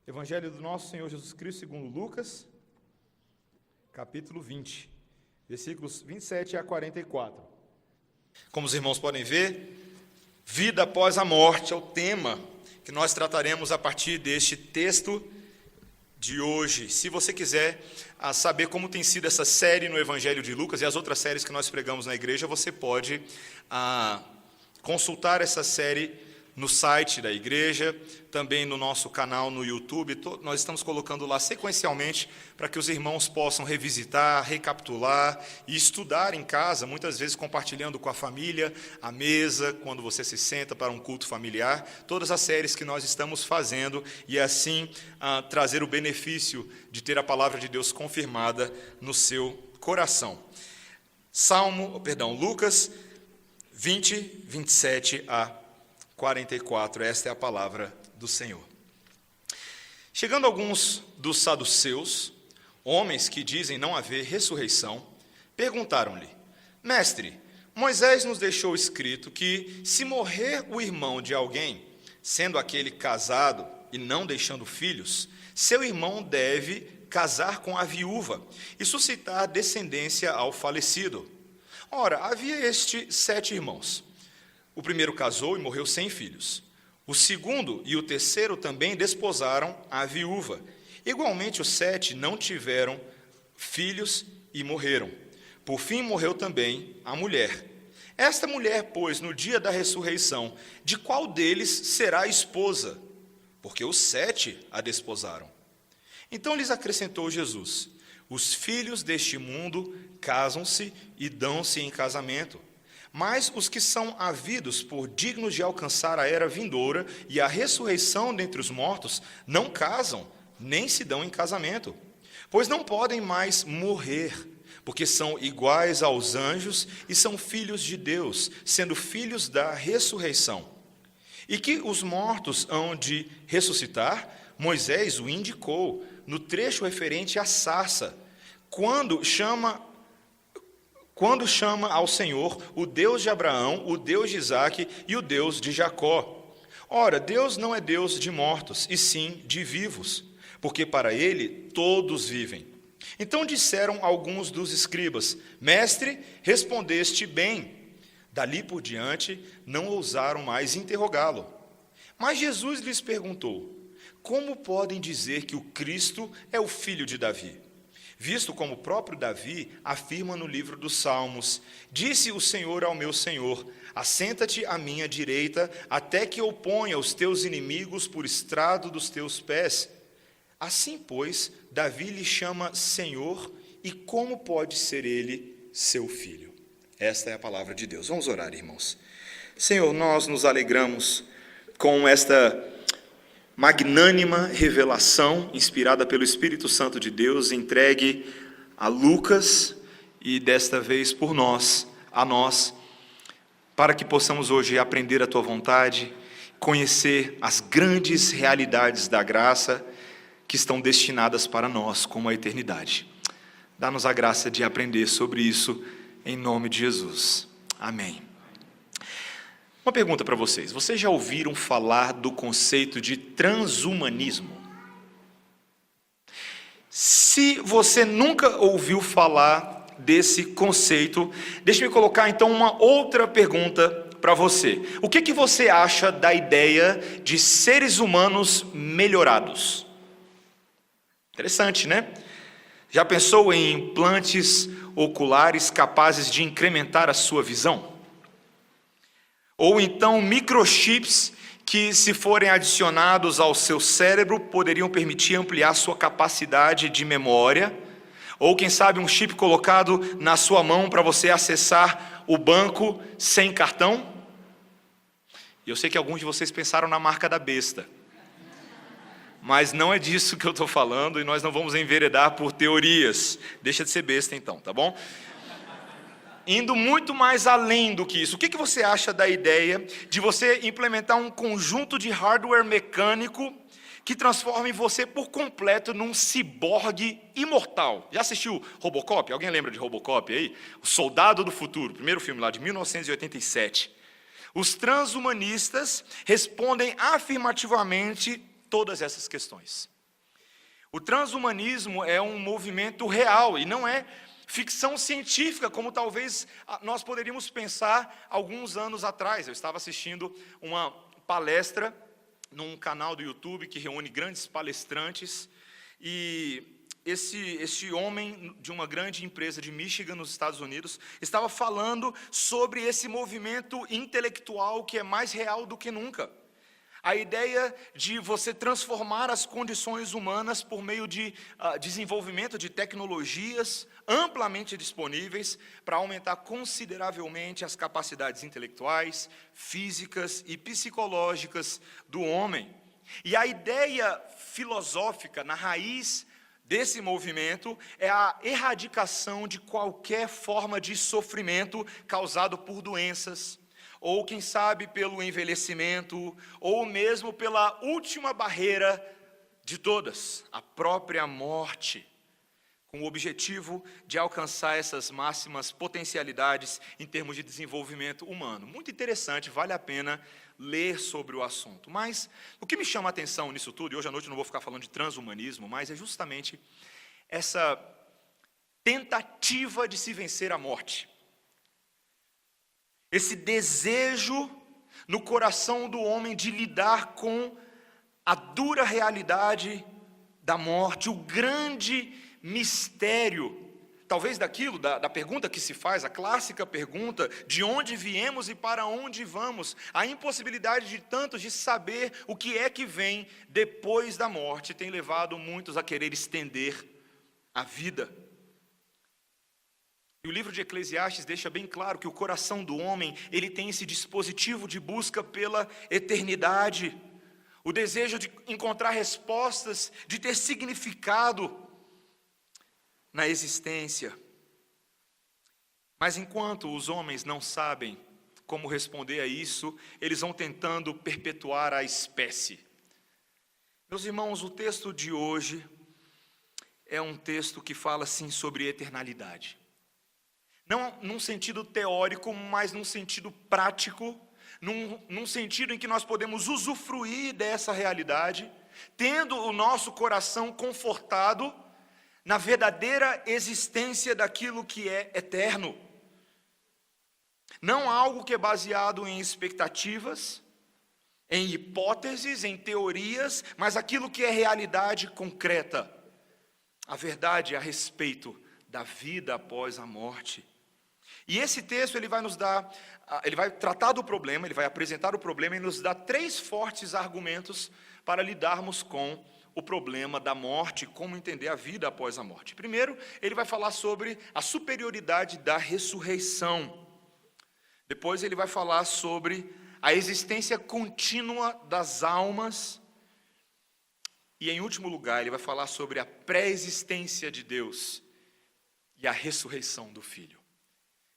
Evangelho do nosso Senhor Jesus Cristo segundo Lucas, capítulo 20, versículos 27 a 44. Como os irmãos podem ver, vida após a morte é o tema que nós trataremos a partir deste texto de hoje. Se você quiser saber como tem sido essa série no Evangelho de Lucas e as outras séries que nós pregamos na igreja, você pode consultar essa série no site da igreja, também no nosso canal no YouTube. Nós estamos colocando lá sequencialmente para que os irmãos possam revisitar, recapitular e estudar em casa, muitas vezes compartilhando com a família, à mesa, quando você se senta para um culto familiar, todas as séries que nós estamos fazendo e assim trazer o benefício de ter a palavra de Deus confirmada no seu coração. Lucas 20, 27 a 44, esta é a palavra do Senhor. Chegando alguns dos saduceus, homens que dizem não haver ressurreição, perguntaram-lhe: Mestre, Moisés nos deixou escrito que, se morrer o irmão de alguém, sendo aquele casado e não deixando filhos, seu irmão deve casar com a viúva e suscitar descendência ao falecido. Ora, havia 7 irmãos. O primeiro casou e morreu sem filhos. O segundo e o terceiro também desposaram a viúva. Igualmente os 7 não tiveram filhos e morreram. Por fim morreu também a mulher. Esta mulher, pois, no dia da ressurreição, de qual deles será a esposa? Porque os 7 a desposaram. Então lhes acrescentou Jesus: os filhos deste mundo casam-se e dão-se em casamento. Mas os que são havidos por dignos de alcançar a era vindoura e a ressurreição dentre os mortos não casam, nem se dão em casamento, pois não podem mais morrer, porque são iguais aos anjos e são filhos de Deus, sendo filhos da ressurreição. E que os mortos hão de ressuscitar, Moisés o indicou no trecho referente à sarça, quando chama ao Senhor o Deus de Abraão, o Deus de Isaque e o Deus de Jacó. Ora, Deus não é Deus de mortos, e sim de vivos, porque para ele todos vivem. Então disseram alguns dos escribas: Mestre, respondeste bem. Dali por diante não ousaram mais interrogá-lo. Mas Jesus lhes perguntou: Como podem dizer que o Cristo é o filho de Davi? Visto como o próprio Davi afirma no livro dos Salmos: Disse o Senhor ao meu Senhor: Assenta-te à minha direita, até que eu ponha os teus inimigos por estrado dos teus pés. Assim, pois, Davi lhe chama Senhor, e como pode ser ele seu filho? Esta é a palavra de Deus. Vamos orar, irmãos. Senhor, nós nos alegramos com esta magnânima revelação, inspirada pelo Espírito Santo de Deus, entregue a Lucas e desta vez por nós, a nós, para que possamos hoje aprender a Tua vontade, conhecer as grandes realidades da graça que estão destinadas para nós como a eternidade. Dá-nos a graça de aprender sobre isso, em nome de Jesus. Amém. Uma pergunta para vocês: vocês já ouviram falar do conceito de transhumanismo? Se você nunca ouviu falar desse conceito, deixe-me colocar então uma outra pergunta para você. O que você acha da ideia de seres humanos melhorados? Interessante, né? Já pensou em implantes oculares capazes de incrementar a sua visão? Ou então microchips que, se forem adicionados ao seu cérebro, poderiam permitir ampliar sua capacidade de memória. Ou quem sabe um chip colocado na sua mão para você acessar o banco sem cartão. E eu sei que alguns de vocês pensaram na marca da besta. Mas não é disso que eu estou falando, e nós não vamos enveredar por teorias. Deixa de ser besta então, tá bom? Indo muito mais além do que isso, o que você acha da ideia de você implementar um conjunto de hardware mecânico que transforme você por completo num ciborgue imortal? Já assistiu Robocop? Alguém lembra de Robocop aí? O Soldado do Futuro, primeiro filme lá de 1987. Os transhumanistas respondem afirmativamente todas essas questões. O transhumanismo é um movimento real e não é ficção científica, como talvez nós poderíamos pensar alguns anos atrás. Eu estava assistindo uma palestra num canal do YouTube que reúne grandes palestrantes, e esse homem de uma grande empresa de Michigan, nos Estados Unidos, estava falando sobre esse movimento intelectual que é mais real do que nunca. A ideia de você transformar as condições humanas por meio de desenvolvimento de tecnologias amplamente disponíveis para aumentar consideravelmente as capacidades intelectuais, físicas e psicológicas do homem. E a ideia filosófica na raiz desse movimento é a erradicação de qualquer forma de sofrimento causado por doenças, ou quem sabe pelo envelhecimento, ou mesmo pela última barreira de todas, a própria morte, com o objetivo de alcançar essas máximas potencialidades em termos de desenvolvimento humano. Muito interessante, vale a pena ler sobre o assunto. Mas o que me chama a atenção nisso tudo, e hoje à noite eu não vou ficar falando de transhumanismo, mas é justamente essa tentativa de se vencer a morte. Esse desejo no coração do homem de lidar com a dura realidade da morte, o grande mistério, talvez daquilo, da pergunta que se faz, a clássica pergunta, de onde viemos e para onde vamos, a impossibilidade de tantos de saber o que é que vem depois da morte, tem levado muitos a querer estender a vida. E o livro de Eclesiastes deixa bem claro que o coração do homem, ele tem esse dispositivo de busca pela eternidade, o desejo de encontrar respostas, de ter significado na existência. Mas enquanto os homens não sabem como responder a isso, eles vão tentando perpetuar a espécie. Meus irmãos, o texto de hoje é um texto que fala sim sobre eternalidade. Não num sentido teórico, mas num sentido prático, num sentido em que nós podemos usufruir dessa realidade, tendo o nosso coração confortado na verdadeira existência daquilo que é eterno. Não algo que é baseado em expectativas, em hipóteses, em teorias, mas aquilo que é realidade concreta. A verdade a respeito da vida após a morte. E esse texto ele vai tratar do problema, ele vai apresentar o problema e nos dá 3 fortes argumentos para lidarmos com o problema da morte, como entender a vida após a morte. Primeiro, ele vai falar sobre a superioridade da ressurreição. Depois ele vai falar sobre a existência contínua das almas. E em último lugar, ele vai falar sobre a pré-existência de Deus e a ressurreição do Filho.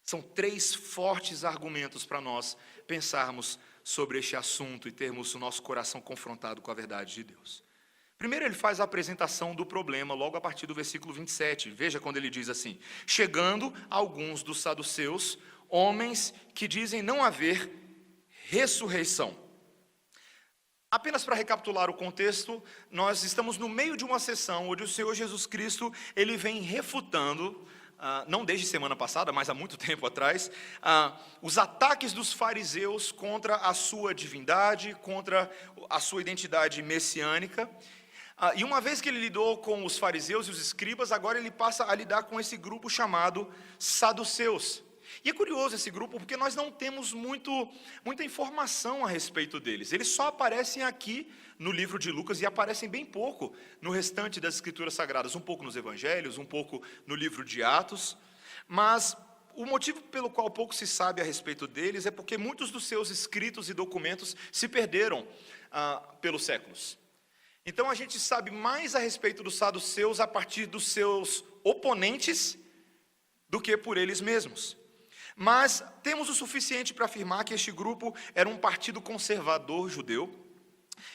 São 3 fortes argumentos para nós pensarmos sobre este assunto e termos o nosso coração confrontado com a verdade de Deus. Primeiro ele faz a apresentação do problema, logo a partir do versículo 27. Veja quando ele diz assim: chegando alguns dos saduceus, homens que dizem não haver ressurreição. Apenas para recapitular o contexto, nós estamos no meio de uma sessão onde o Senhor Jesus Cristo ele vem refutando, não desde semana passada, mas há muito tempo atrás, os ataques dos fariseus contra a sua divindade, contra a sua identidade messiânica. E uma vez que ele lidou com os fariseus e os escribas, agora ele passa a lidar com esse grupo chamado saduceus. E é curioso esse grupo, porque nós não temos muita informação a respeito deles. Eles só aparecem aqui no livro de Lucas e aparecem bem pouco no restante das Escrituras Sagradas. Um pouco nos Evangelhos, um pouco no livro de Atos. Mas o motivo pelo qual pouco se sabe a respeito deles é porque muitos dos seus escritos e documentos se perderam pelos séculos. Então a gente sabe mais a respeito dos saduceus a partir dos seus oponentes do que por eles mesmos. Mas temos o suficiente para afirmar que este grupo era um partido conservador judeu.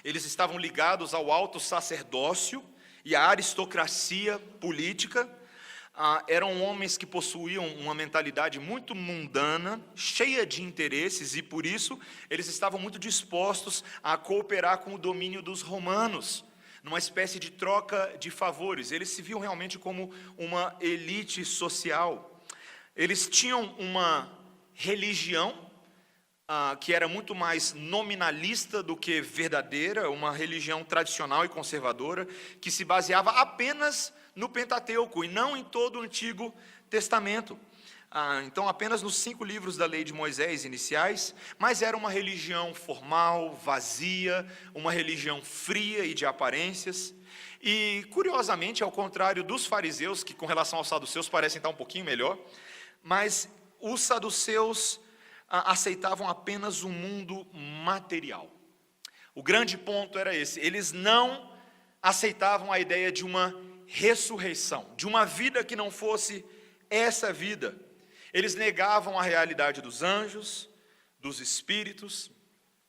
Eles estavam ligados ao alto sacerdócio e à aristocracia política. Eram homens que possuíam uma mentalidade muito mundana, cheia de interesses, e por isso eles estavam muito dispostos a cooperar com o domínio dos romanos. numa espécie de troca de favores. Eles se viam realmente como uma elite social. Eles tinham uma religião que era muito mais nominalista do que verdadeira, uma religião tradicional e conservadora, que se baseava apenas no Pentateuco e não em todo o Antigo Testamento. Então, apenas nos 5 livros da lei de Moisés iniciais, mas era uma religião formal, vazia, uma religião fria e de aparências. E, curiosamente, ao contrário dos fariseus, que com relação aos saduceus parecem estar um pouquinho melhor, mas os saduceus aceitavam apenas o mundo material. O grande ponto era esse: eles não aceitavam a ideia de uma ressurreição, de uma vida que não fosse essa vida. Eles negavam a realidade dos anjos, dos espíritos,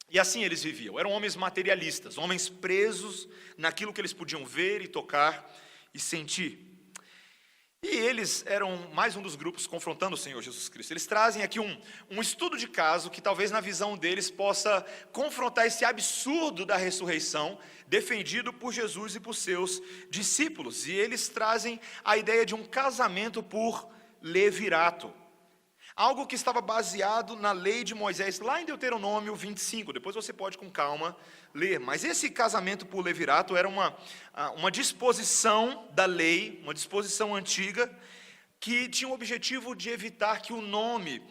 e assim eles viviam. Eram homens materialistas, homens presos naquilo que eles podiam ver e tocar e sentir. E eles eram mais um dos grupos confrontando o Senhor Jesus Cristo. Eles trazem aqui um estudo de caso que talvez na visão deles possa confrontar esse absurdo da ressurreição defendido por Jesus e por seus discípulos. E eles trazem a ideia de um casamento por levirato. Algo que estava baseado na lei de Moisés, lá em Deuteronômio 25. Depois você pode com calma ler. Mas esse casamento por levirato era uma disposição da lei, uma disposição antiga, que tinha o objetivo de evitar que o nome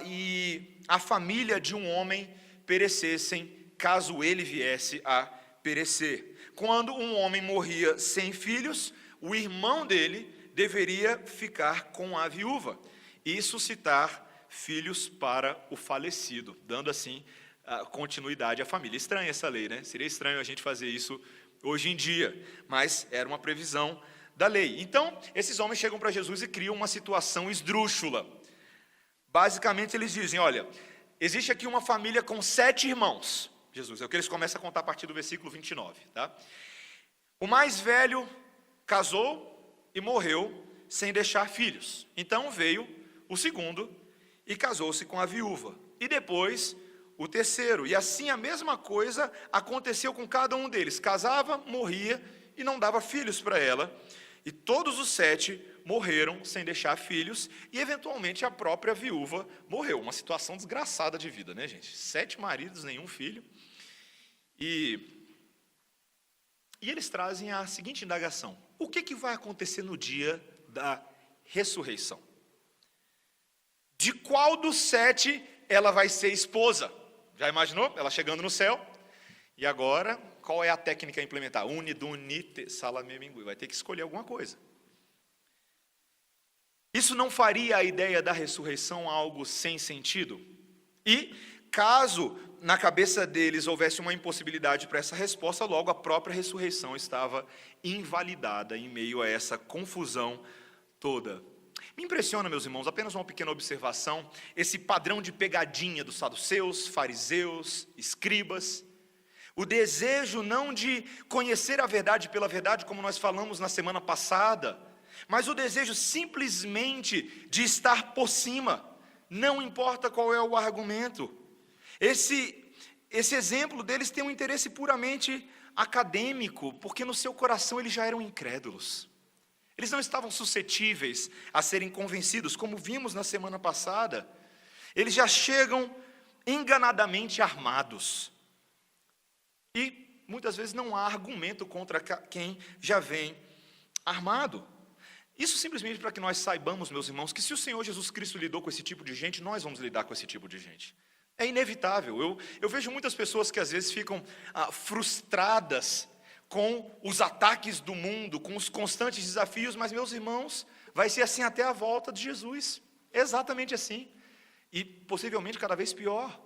e a família de um homem perecessem, caso ele viesse a perecer. Quando um homem morria sem filhos, o irmão dele deveria ficar com a viúva e suscitar filhos para o falecido, dando assim continuidade à família. Estranha essa lei, né? Seria estranho a gente fazer isso hoje em dia, mas era uma previsão da lei. Então, esses homens chegam para Jesus e criam uma situação esdrúxula. Basicamente, eles dizem: olha, existe aqui uma família com 7 irmãos. Jesus, é o que eles começam a contar a partir do versículo 29, tá? O mais velho casou e morreu sem deixar filhos. Então veio o segundo e casou-se com a viúva. E depois o terceiro. E assim a mesma coisa aconteceu com cada um deles. Casava, morria e não dava filhos para ela. E todos os 7 morreram sem deixar filhos. E eventualmente a própria viúva morreu. Uma situação desgraçada de vida, né, gente? 7 maridos, nenhum filho. E eles trazem a seguinte indagação: o que vai acontecer no dia da ressurreição? De qual dos 7 ela vai ser esposa? Já imaginou? Ela chegando no céu. E agora, qual é a técnica a implementar? Unidunite salamemingui. Vai ter que escolher alguma coisa. Isso não faria a ideia da ressurreição algo sem sentido? E, caso na cabeça deles houvesse uma impossibilidade para essa resposta, logo a própria ressurreição estava invalidada em meio a essa confusão toda. Me impressiona, meus irmãos, apenas uma pequena observação, esse padrão de pegadinha dos saduceus, fariseus, escribas, o desejo não de conhecer a verdade pela verdade, como nós falamos na semana passada, mas o desejo simplesmente de estar por cima, não importa qual é o argumento. Esse exemplo deles tem um interesse puramente acadêmico, porque no seu coração eles já eram incrédulos. Eles não estavam suscetíveis a serem convencidos, como vimos na semana passada. Eles já chegam enganadamente armados. E muitas vezes não há argumento contra quem já vem armado. Isso simplesmente para que nós saibamos, meus irmãos, que se o Senhor Jesus Cristo lidou com esse tipo de gente, nós vamos lidar com esse tipo de gente. É inevitável. Eu vejo muitas pessoas que às vezes ficam frustradas com os ataques do mundo, com os constantes desafios, mas, meus irmãos, vai ser assim até a volta de Jesus. Exatamente assim. E possivelmente cada vez pior.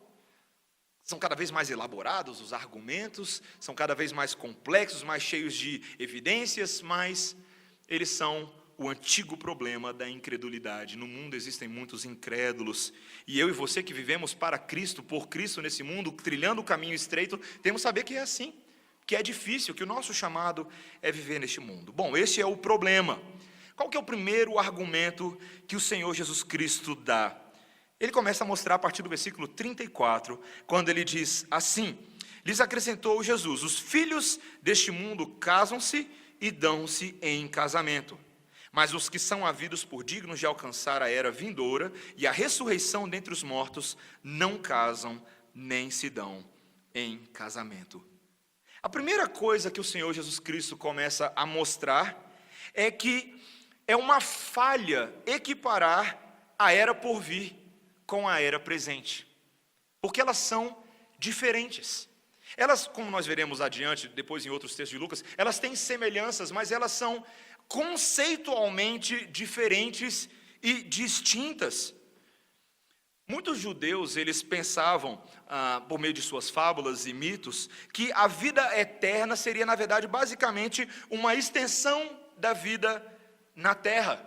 São cada vez mais elaborados os argumentos, são cada vez mais complexos, mais cheios de evidências, mas eles são o antigo problema da incredulidade. No mundo existem muitos incrédulos, e eu e você que vivemos para Cristo, por Cristo nesse mundo, trilhando o caminho estreito, temos que saber que é assim, que é difícil, que o nosso chamado é viver neste mundo. Bom, esse é o problema. Qual que é o primeiro argumento que o Senhor Jesus Cristo dá? Ele começa a mostrar a partir do versículo 34, quando ele diz assim: Lhes acrescentou Jesus: os filhos deste mundo casam-se e dão-se em casamento. Mas os que são havidos por dignos de alcançar a era vindoura e a ressurreição dentre os mortos não casam nem se dão em casamento. A primeira coisa que o Senhor Jesus Cristo começa a mostrar é que é uma falha equiparar a era por vir com a era presente, porque elas são diferentes. Elas, como nós veremos adiante, depois em outros textos de Lucas, elas têm semelhanças, mas elas são conceitualmente diferentes e distintas. Muitos judeus, eles pensavam, por meio de suas fábulas e mitos, que a vida eterna seria, na verdade, basicamente uma extensão da vida na terra.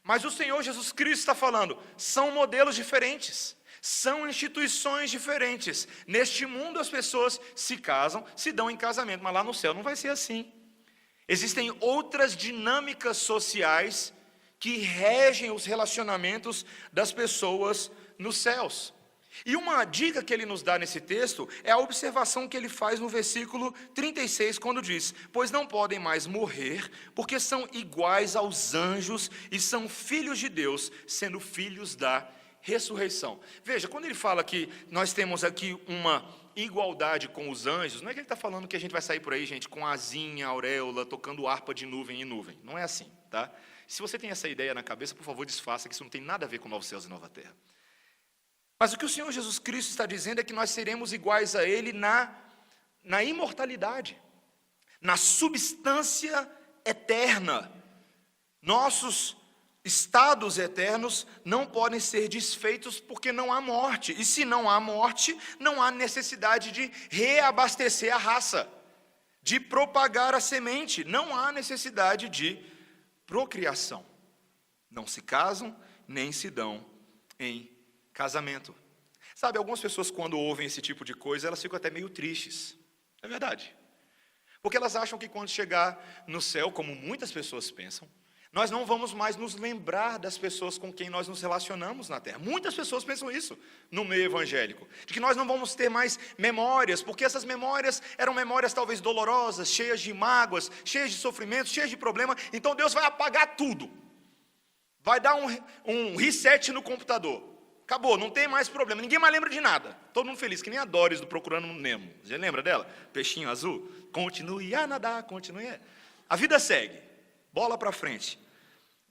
Mas o Senhor Jesus Cristo está falando, são modelos diferentes, são instituições diferentes. Neste mundo as pessoas se casam, se dão em casamento, mas lá no céu não vai ser assim. Existem outras dinâmicas sociais que regem os relacionamentos das pessoas nos céus. E uma dica que ele nos dá nesse texto é a observação que ele faz no versículo 36, quando diz: pois não podem mais morrer, porque são iguais aos anjos e são filhos de Deus, sendo filhos da ressurreição. Veja, quando ele fala que nós temos aqui uma igualdade com os anjos, não é que ele está falando que a gente vai sair por aí, gente, com asinha, auréola, tocando harpa de nuvem em nuvem. Não é assim, tá? Se você tem essa ideia na cabeça, por favor, desfaça, que isso não tem nada a ver com novos céus e nova terra. Mas o que o Senhor Jesus Cristo está dizendo é que nós seremos iguais a Ele na imortalidade, na substância eterna. Nossos estados eternos não podem ser desfeitos porque não há morte. E se não há morte, não há necessidade de reabastecer a raça, de propagar a semente. Não há necessidade de procriação. Não se casam, nem se dão em casamento. Sabe, algumas pessoas quando ouvem esse tipo de coisa, elas ficam até meio tristes. É verdade. Porque elas acham que quando chegar no céu, como muitas pessoas pensam, nós não vamos mais nos lembrar das pessoas com quem nós nos relacionamos na terra. Muitas pessoas pensam isso no meio evangélico, de que nós não vamos ter mais memórias, porque essas memórias eram memórias talvez dolorosas, cheias de mágoas, cheias de sofrimentos, cheias de problema. Então Deus vai apagar tudo, vai dar um reset no computador. Acabou, não tem mais problema, ninguém mais lembra de nada. Todo mundo feliz, que nem a Doris do Procurando Nemo. Você lembra dela? Peixinho azul? Continue a nadar, continue. A vida segue, bola para frente.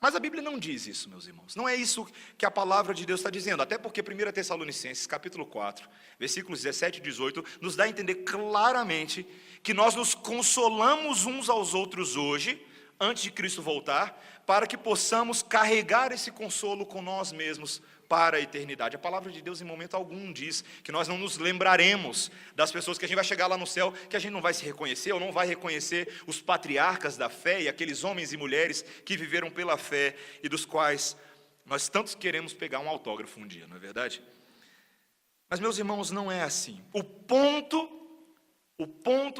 Mas a Bíblia não diz isso, meus irmãos. Não é isso que a palavra de Deus está dizendo. Até porque 1 Tessalonicenses, capítulo 4, versículos 17 e 18, nos dá a entender claramente que nós nos consolamos uns aos outros hoje, antes de Cristo voltar, para que possamos carregar esse consolo com nós mesmos para a eternidade. A palavra de Deus em momento algum diz que nós não nos lembraremos das pessoas que a gente vai chegar lá no céu, que a gente não vai se reconhecer, ou não vai reconhecer os patriarcas da fé e aqueles homens e mulheres que viveram pela fé e dos quais nós tantos queremos pegar um autógrafo um dia, não é verdade? Mas, meus irmãos, não é assim. O ponto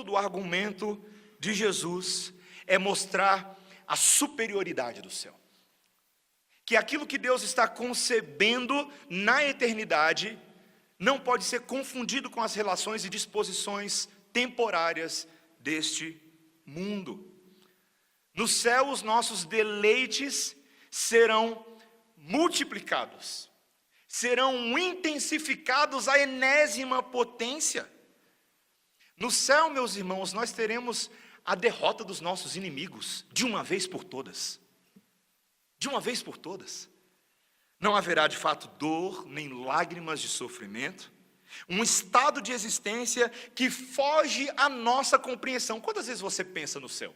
do argumento de Jesus é mostrar a superioridade do céu. Que aquilo que Deus está concebendo na eternidade não pode ser confundido com as relações e disposições temporárias deste mundo. No céu, os nossos deleites serão multiplicados, serão intensificados à enésima potência. No céu, meus irmãos, nós teremos a derrota dos nossos inimigos, de uma vez por todas. De uma vez por todas. Não haverá de fato dor, nem lágrimas de sofrimento. Um estado de existência que foge à nossa compreensão. Quantas vezes você pensa no céu?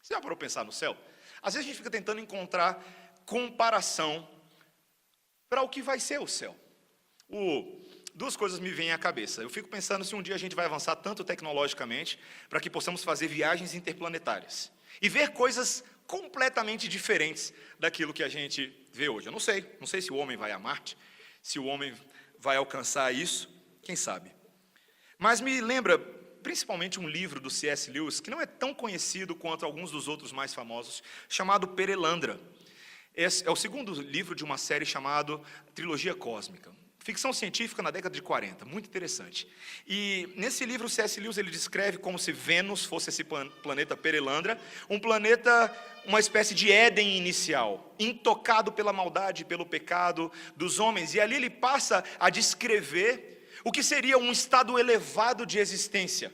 Você já parou para pensar no céu? Às vezes a gente fica tentando encontrar comparação para o que vai ser o céu. Duas coisas me vêm à cabeça. Eu fico pensando se um dia a gente vai avançar tanto tecnologicamente para que possamos fazer viagens interplanetárias e ver coisas completamente diferentes daquilo que a gente vê hoje. Eu não sei se o homem vai a Marte, se o homem vai alcançar isso, quem sabe. Mas me lembra principalmente um livro do C.S. Lewis, que não é tão conhecido quanto alguns dos outros mais famosos, chamado Perelandra. Esse é o segundo livro de uma série chamada Trilogia Cósmica. ficção científica na década de 40, muito interessante. E nesse livro, C.S. Lewis ele descreve como se Vênus fosse esse planeta Perelandra, um planeta, uma espécie de Éden inicial, intocado pela maldade, pelo pecado dos homens. E ali ele passa a descrever o que seria um estado elevado de existência.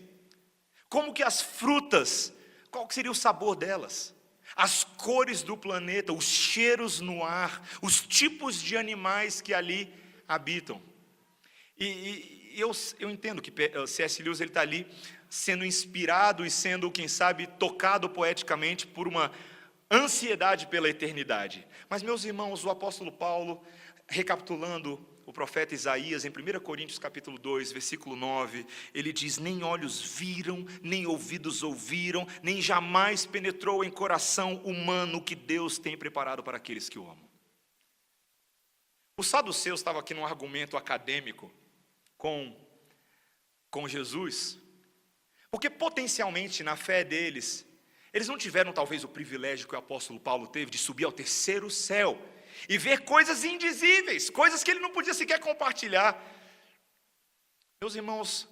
Como que as frutas, qual que seria o sabor delas? As cores do planeta, os cheiros no ar, os tipos de animais que ali habitam. E eu entendo que C.S. Lewis está ali sendo inspirado e sendo, quem sabe, tocado poeticamente por uma ansiedade pela eternidade. Mas, meus irmãos, o apóstolo Paulo, recapitulando o profeta Isaías, em 1 Coríntios capítulo 2, versículo 9, ele diz: nem olhos viram, nem ouvidos ouviram, nem jamais penetrou em coração humano o que Deus tem preparado para aqueles que o amam. Os saduceus estavam aqui num argumento acadêmico com Jesus, porque potencialmente na fé deles, eles não tiveram talvez o privilégio que o apóstolo Paulo teve de subir ao terceiro céu e ver coisas indizíveis, coisas que ele não podia sequer compartilhar. Meus irmãos,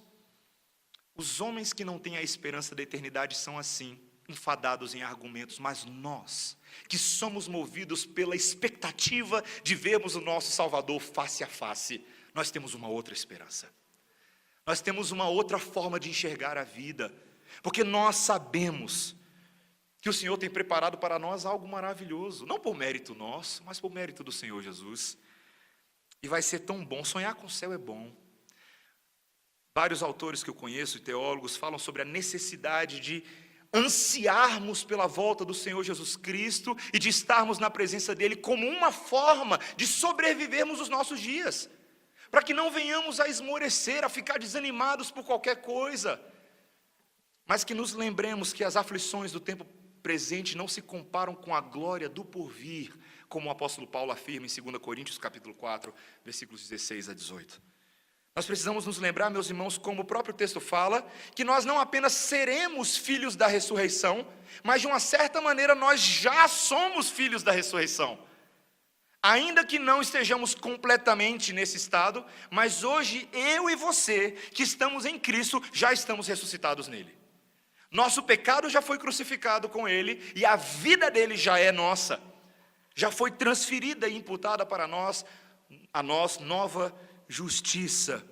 os homens que não têm a esperança da eternidade são assim, enfadados em argumentos, mas nós, que somos movidos pela expectativa de vermos o nosso Salvador face a face, nós temos uma outra esperança. Nós temos uma outra forma de enxergar a vida, porque nós sabemos que o Senhor tem preparado para nós algo maravilhoso, não por mérito nosso, mas por mérito do Senhor Jesus. E vai ser tão bom, sonhar com o céu é bom. Vários autores que eu conheço, e teólogos, falam sobre a necessidade de ansiarmos pela volta do Senhor Jesus Cristo e de estarmos na presença dEle como uma forma de sobrevivermos os nossos dias, para que não venhamos a esmorecer, a ficar desanimados por qualquer coisa, mas que nos lembremos que as aflições do tempo presente não se comparam com a glória do porvir, como o apóstolo Paulo afirma em 2 Coríntios capítulo 4, versículos 16 a 18. Nós precisamos nos lembrar, meus irmãos, como o próprio texto fala, que nós não apenas seremos filhos da ressurreição, mas de uma certa maneira nós já somos filhos da ressurreição. Ainda que não estejamos completamente nesse estado, mas hoje eu e você, que estamos em Cristo, já estamos ressuscitados nele. Nosso pecado já foi crucificado com ele e a vida dele já é nossa. Já foi transferida e imputada para nós, a nós, nova justiça.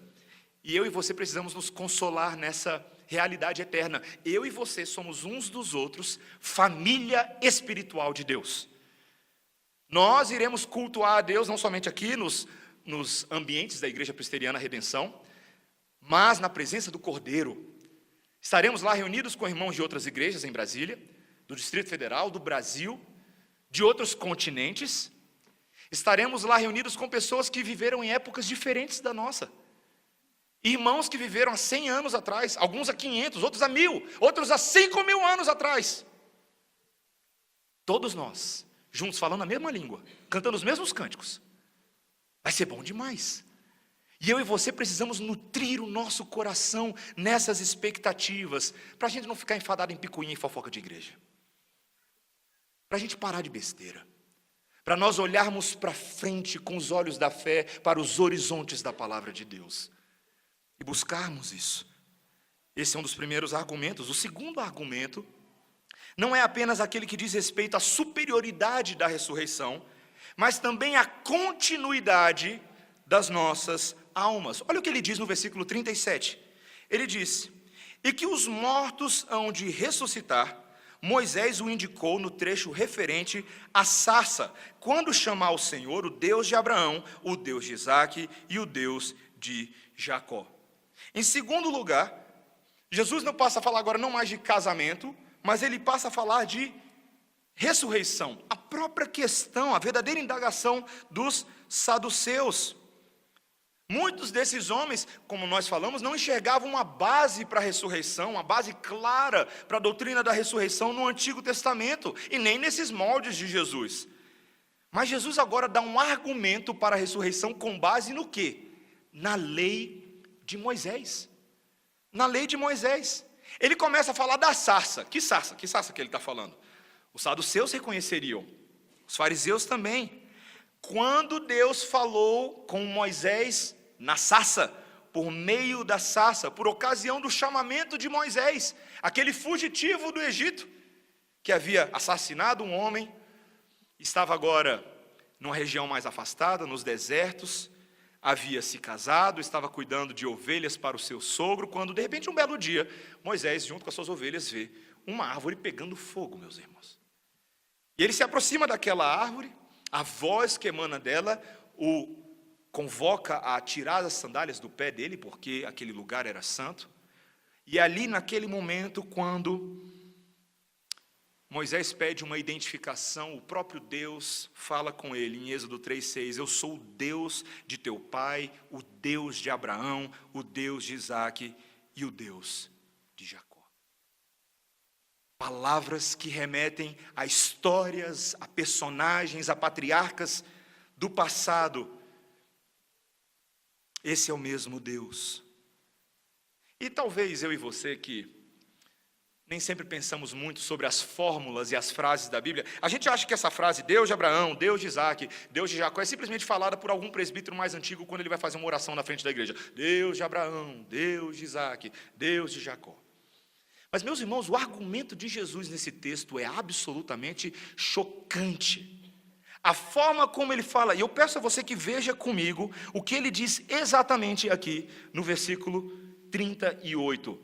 E eu e você precisamos nos consolar nessa realidade eterna. Eu e você somos uns dos outros, família espiritual de Deus. Nós iremos cultuar a Deus não somente aqui nos ambientes da Igreja Presbiteriana Redenção, mas na presença do Cordeiro. Estaremos lá reunidos com irmãos de outras igrejas em Brasília, do Distrito Federal, do Brasil, de outros continentes. Estaremos lá reunidos com pessoas que viveram em épocas diferentes da nossa. Irmãos que viveram há 100 anos atrás, alguns há 500, outros há 1000, outros há 5.000 anos atrás. Todos nós, juntos, falando a mesma língua, cantando os mesmos cânticos. Vai ser bom demais. E eu e você precisamos nutrir o nosso coração nessas expectativas, para a gente não ficar enfadado em picuinha e fofoca de igreja. Para a gente parar de besteira. Para nós olharmos para frente com os olhos da fé, para os horizontes da palavra de Deus. E buscarmos isso. Esse é um dos primeiros argumentos. O segundo argumento não é apenas aquele que diz respeito à superioridade da ressurreição, mas também à continuidade das nossas almas. Olha o que ele diz no versículo 37. Ele diz: e que os mortos hão de ressuscitar, Moisés o indicou no trecho referente à sarça, quando chamar o Senhor, o Deus de Abraão, o Deus de Isaque e o Deus de Jacó. Em segundo lugar, Jesus não passa a falar agora não mais de casamento, mas ele passa a falar de ressurreição. A própria questão, a verdadeira indagação dos saduceus. Muitos desses homens, como nós falamos, não enxergavam uma base para a ressurreição, uma base clara para a doutrina da ressurreição no Antigo Testamento, e nem nesses moldes de Jesus. Mas Jesus agora dá um argumento para a ressurreição com base no quê? Na lei de Moisés. Na lei de Moisés. Ele começa a falar da sarça. Que sarça? Que sarça que ele está falando? Os saduceus reconheceriam, os fariseus também. quando Deus falou com Moisés na sarça, por meio da sarça, por ocasião do chamamento de Moisés, aquele fugitivo do Egito, que havia assassinado um homem, estava agora numa região mais afastada, nos desertos, havia se casado, estava cuidando de ovelhas para o seu sogro, quando de repente um belo dia, Moisés, junto com as suas ovelhas, vê uma árvore pegando fogo, meus irmãos. E ele se aproxima daquela árvore, a voz que emana dela o convoca a tirar as sandálias do pé dele, porque aquele lugar era santo. E ali naquele momento, quando Moisés pede uma identificação, o próprio Deus fala com ele em Êxodo 3,6, eu sou o Deus de teu pai, o Deus de Abraão, o Deus de Isaque e o Deus de Jacó. Palavras que remetem a histórias, a personagens, a patriarcas do passado. Esse é o mesmo Deus. E talvez eu e você que nem sempre pensamos muito sobre as fórmulas e as frases da Bíblia, a gente acha que essa frase, Deus de Abraão, Deus de Isaque, Deus de Jacó, é simplesmente falada por algum presbítero mais antigo quando ele vai fazer uma oração na frente da igreja. Deus de Abraão, Deus de Isaque, Deus de Jacó. Mas, meus irmãos, o argumento de Jesus nesse texto é absolutamente chocante. A forma como ele fala, e eu peço a você que veja comigo o que ele diz exatamente aqui no versículo 38.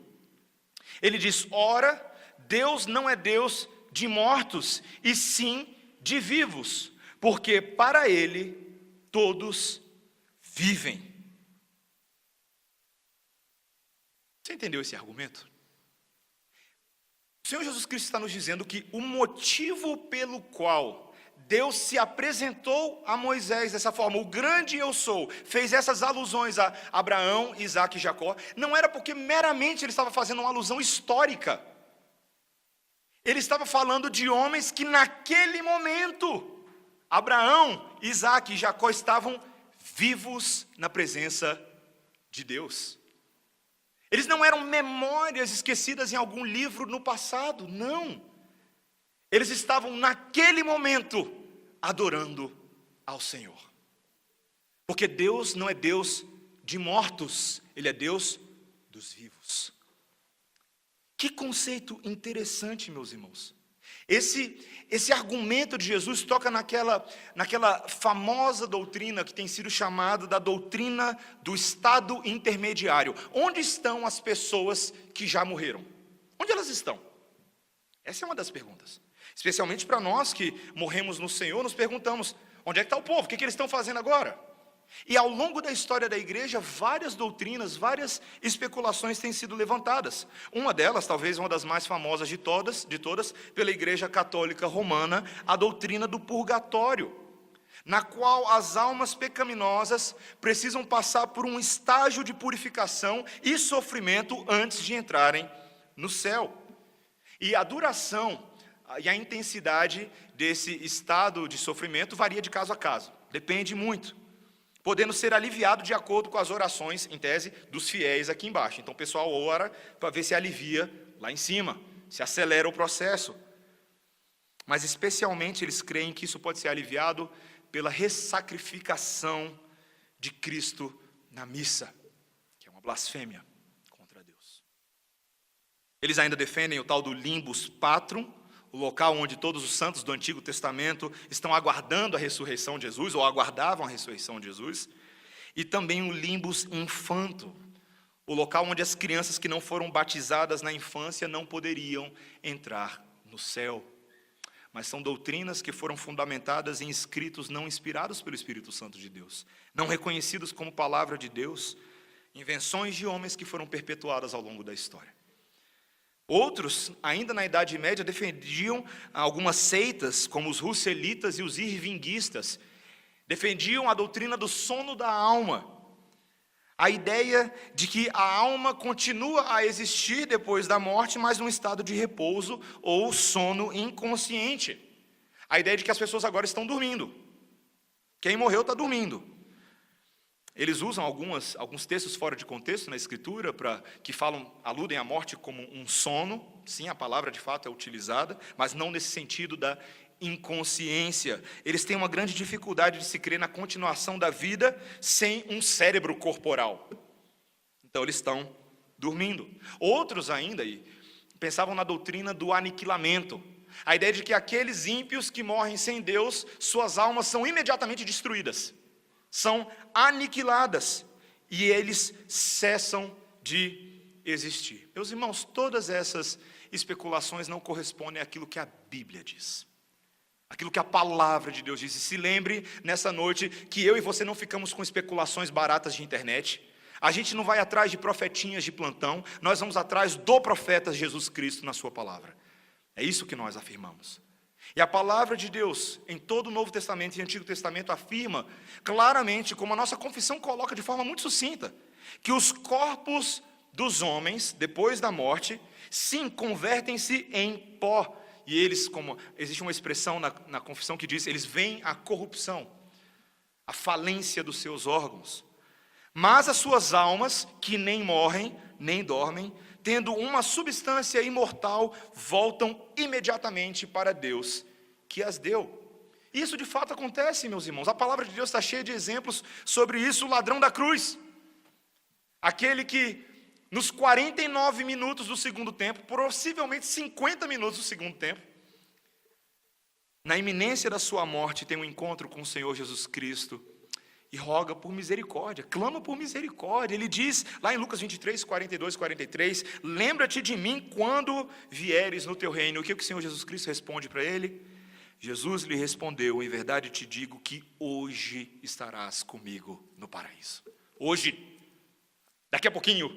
Ele diz, ora, Deus não é Deus de mortos, e sim de vivos, porque para ele todos vivem. Você entendeu esse argumento? O Senhor Jesus Cristo está nos dizendo que o motivo pelo qual Deus se apresentou a Moisés dessa forma, o grande eu sou, fez essas alusões a Abraão, Isaque e Jacó, não era porque meramente ele estava fazendo uma alusão histórica. Ele estava falando de homens que naquele momento, Abraão, Isaque e Jacó estavam vivos na presença de Deus. Eles não eram memórias esquecidas em algum livro no passado, não. Eles estavam naquele momento adorando ao Senhor. Porque Deus não é Deus de mortos, Ele é Deus dos vivos. Que conceito interessante, meus irmãos. Esse argumento de Jesus toca naquela famosa doutrina que tem sido chamada da doutrina do estado intermediário. Onde estão as pessoas que já morreram? Onde elas estão? Essa é uma das perguntas. Especialmente para nós que morremos no Senhor, nos perguntamos, onde é que está o povo? O que eles estão fazendo agora? E ao longo da história da igreja, várias doutrinas, várias especulações têm sido levantadas. Uma delas, talvez uma das mais famosas de todas, pela Igreja Católica Romana, a doutrina do purgatório, na qual as almas pecaminosas precisam passar por um estágio de purificação e sofrimento antes de entrarem no céu. E a duração e a intensidade desse estado de sofrimento varia de caso a caso, depende muito, podendo ser aliviado de acordo com as orações, em tese, dos fiéis aqui embaixo. Então o pessoal ora para ver se alivia lá em cima, se acelera o processo. Mas especialmente eles creem que isso pode ser aliviado pela ressacrificação de Cristo na missa, que é uma blasfêmia contra Deus. Eles ainda defendem o tal do limbus patrum, o local onde todos os santos do Antigo Testamento estão aguardando a ressurreição de Jesus, ou aguardavam a ressurreição de Jesus, e também o limbus infanto, o local onde as crianças que não foram batizadas na infância não poderiam entrar no céu. Mas são doutrinas que foram fundamentadas em escritos não inspirados pelo Espírito Santo de Deus, não reconhecidos como palavra de Deus, invenções de homens que foram perpetuadas ao longo da história. Outros, ainda na Idade Média, defendiam algumas seitas, como os russelitas e os irvinguistas, defendiam a doutrina do sono da alma, a ideia de que a alma continua a existir depois da morte, mas num estado de repouso ou sono inconsciente. A ideia de que as pessoas agora estão dormindo. Quem morreu está dormindo. Eles usam alguns textos fora de contexto na Escritura que aludem à morte como um sono, sim, a palavra de fato é utilizada, mas não nesse sentido da inconsciência. Eles têm uma grande dificuldade de se crer na continuação da vida sem um cérebro corporal. Então eles estão dormindo. Outros ainda pensavam na doutrina do aniquilamento. A ideia de que aqueles ímpios que morrem sem Deus, suas almas são imediatamente destruídas, são aniquiladas, e eles cessam de existir. Meus irmãos, todas essas especulações não correspondem àquilo que a Bíblia diz, aquilo que a palavra de Deus diz. E se lembre nessa noite que eu e você não ficamos com especulações baratas de internet. A gente não vai atrás de profetinhas de plantão, nós vamos atrás do profeta Jesus Cristo na sua palavra. É isso que nós afirmamos. E a palavra de Deus, em todo o Novo Testamento e Antigo Testamento, afirma claramente, como a nossa confissão coloca de forma muito sucinta, que os corpos dos homens, depois da morte, sim, convertem-se em pó. E eles, como existe uma expressão na confissão que diz, eles veem a corrupção, a falência dos seus órgãos. Mas as suas almas, que nem morrem, nem dormem, tendo uma substância imortal, voltam imediatamente para Deus, que as deu. Isso de fato acontece, meus irmãos. A palavra de Deus está cheia de exemplos sobre isso. O ladrão da cruz, aquele que nos 49 minutos do segundo tempo, possivelmente 50 minutos do segundo tempo, na iminência da sua morte, tem um encontro com o Senhor Jesus Cristo, e roga por misericórdia, clama por misericórdia. Ele diz, lá em Lucas 23, 42 e 43, lembra-te de mim quando vieres no teu reino. O que o Senhor Jesus Cristo responde para ele? Jesus lhe respondeu, em verdade te digo que hoje estarás comigo no paraíso. Hoje, daqui a pouquinho.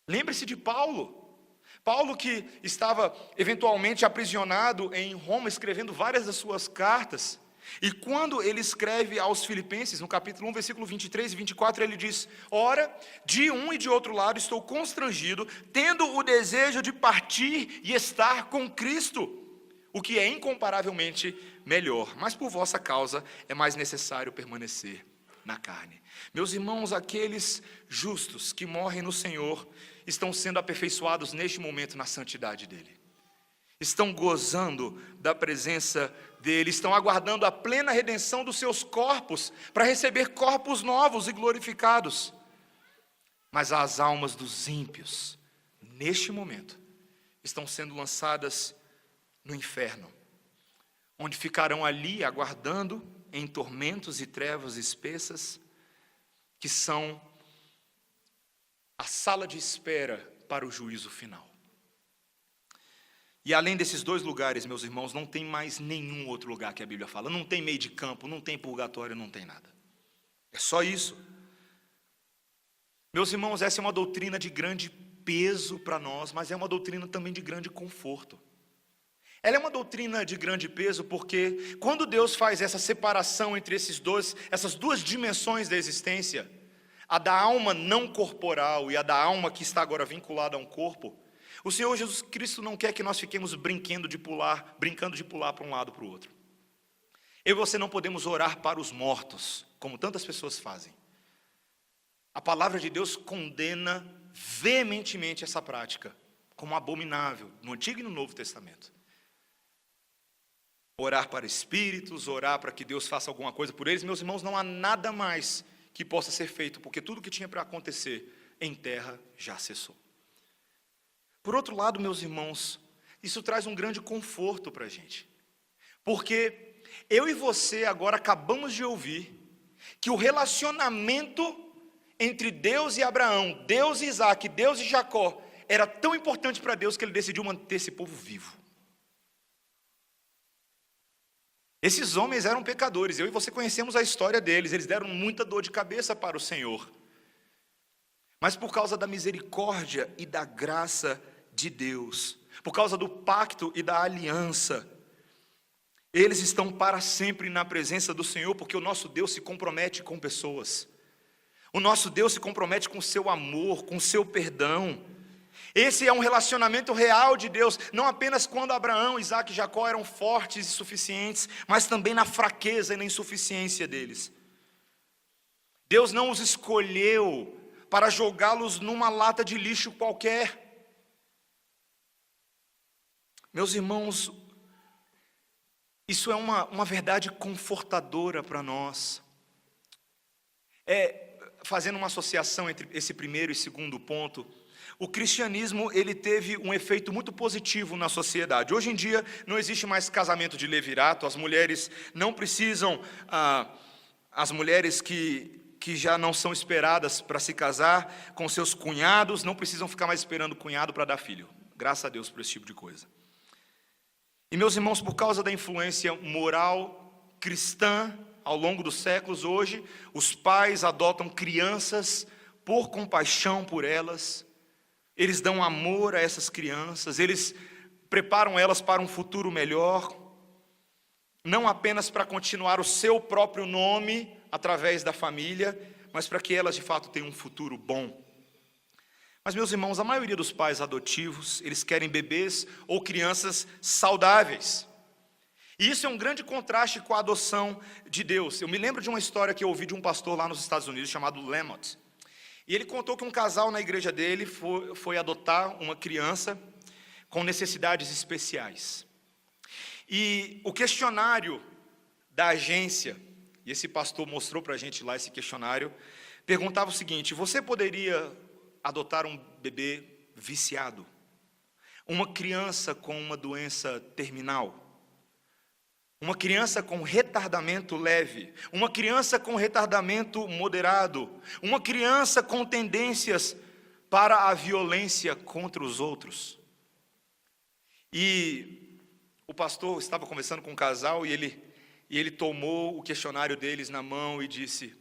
Lembre-se de Paulo. Paulo, que estava eventualmente aprisionado em Roma, escrevendo várias das suas cartas. E quando ele escreve aos Filipenses, no capítulo 1, versículo 23 e 24, ele diz: ora, de um e de outro lado estou constrangido, tendo o desejo de partir e estar com Cristo, o que é incomparavelmente melhor, mas por vossa causa é mais necessário permanecer na carne. Meus irmãos, aqueles justos que morrem no Senhor estão sendo aperfeiçoados neste momento na santidade dele. Estão gozando da presença dele, estão aguardando a plena redenção dos seus corpos, para receber corpos novos e glorificados. Mas as almas dos ímpios, neste momento, estão sendo lançadas no inferno, onde ficarão ali aguardando em tormentos e trevas espessas, que são a sala de espera para o juízo final. E além desses dois lugares, meus irmãos, não tem mais nenhum outro lugar que a Bíblia fala. Não tem meio de campo, não tem purgatório, não tem nada. É só isso. Meus irmãos, essa é uma doutrina de grande peso para nós, mas é uma doutrina também de grande conforto. Ela é uma doutrina de grande peso porque quando Deus faz essa separação entre essas duas dimensões da existência, a da alma não corporal e a da alma que está agora vinculada a um corpo, o Senhor Jesus Cristo não quer que nós fiquemos brincando de pular para um lado para o outro. Eu e você não podemos orar para os mortos, como tantas pessoas fazem. A palavra de Deus condena veementemente essa prática, como abominável, no Antigo e no Novo Testamento. Orar para espíritos, orar para que Deus faça alguma coisa por eles, meus irmãos, não há nada mais que possa ser feito, porque tudo que tinha para acontecer em terra já cessou. Por outro lado, meus irmãos, isso traz um grande conforto para a gente, porque eu e você agora acabamos de ouvir que o relacionamento entre Deus e Abraão, Deus e Isaac, Deus e Jacó, era tão importante para Deus que ele decidiu manter esse povo vivo. Esses homens eram pecadores, eu e você conhecemos a história deles, eles deram muita dor de cabeça para o Senhor. Mas por causa da misericórdia e da graça de Deus, por causa do pacto e da aliança, eles estão para sempre na presença do Senhor, porque o nosso Deus se compromete com pessoas. O nosso Deus se compromete com o seu amor, com o seu perdão. Esse é um relacionamento real de Deus, não apenas quando Abraão, Isaac e Jacó eram fortes e suficientes, mas também na fraqueza e na insuficiência deles. Deus não os escolheu para jogá-los numa lata de lixo qualquer. Meus irmãos, isso é uma verdade confortadora para nós. Fazendo uma associação entre esse primeiro e segundo ponto, o cristianismo ele teve um efeito muito positivo na sociedade. Hoje em dia não existe mais casamento de levirato, as mulheres não precisam, as mulheres que já não são esperadas para se casar com seus cunhados, não precisam ficar mais esperando o cunhado para dar filho. Graças a Deus por esse tipo de coisa. E meus irmãos, por causa da influência moral cristã ao longo dos séculos, hoje os pais adotam crianças por compaixão por elas, eles dão amor a essas crianças, eles preparam elas para um futuro melhor, não apenas para continuar o seu próprio nome através da família, mas para que elas de fato tenham um futuro bom. Mas, meus irmãos, a maioria dos pais adotivos, eles querem bebês ou crianças saudáveis. E isso é um grande contraste com a adoção de Deus. Eu me lembro de uma história que eu ouvi de um pastor lá nos Estados Unidos, chamado Lamont. E ele contou que um casal na igreja dele foi adotar uma criança com necessidades especiais. E o questionário da agência, e esse pastor mostrou para a gente lá esse questionário, perguntava o seguinte: você poderia adotar um bebê viciado, uma criança com uma doença terminal, uma criança com retardamento leve, uma criança com retardamento moderado, uma criança com tendências para a violência contra os outros? E o pastor estava conversando com um casal e ele tomou o questionário deles na mão e disse: